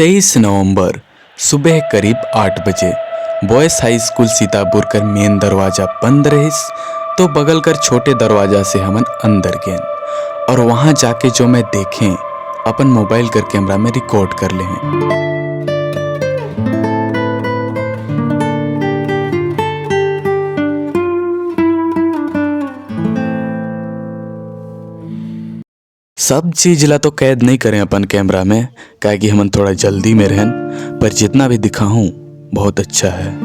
23 नवंबर सुबह करीब 8 बजे बॉयज हाई स्कूल सीतापुर कर मेन दरवाजा बंद रहिस तो बगल कर छोटे दरवाजा से हमन अंदर गए और वहां जाके जो मैं देखें अपन मोबाइल कर कैमरा में रिकॉर्ड कर ले हैं। सब चीज ला तो कैद नहीं करें अपन कैमरा में, काहे कि हमन थोड़ा जल्दी में रहन, पर जितना भी दिखाऊं बहुत अच्छा है।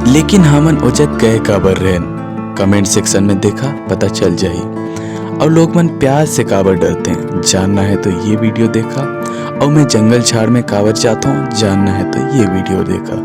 लेकिन हमन उजत गए काबर रहन, कमेंट सेक्शन में देखा पता चल जाही। और लोग मन प्यार से काबर डरते हैं, जानना है तो ये वीडियो देखा। और मैं जंगल झाड़ में काबर जाता हूँ, जानना है तो ये वीडियो देखा।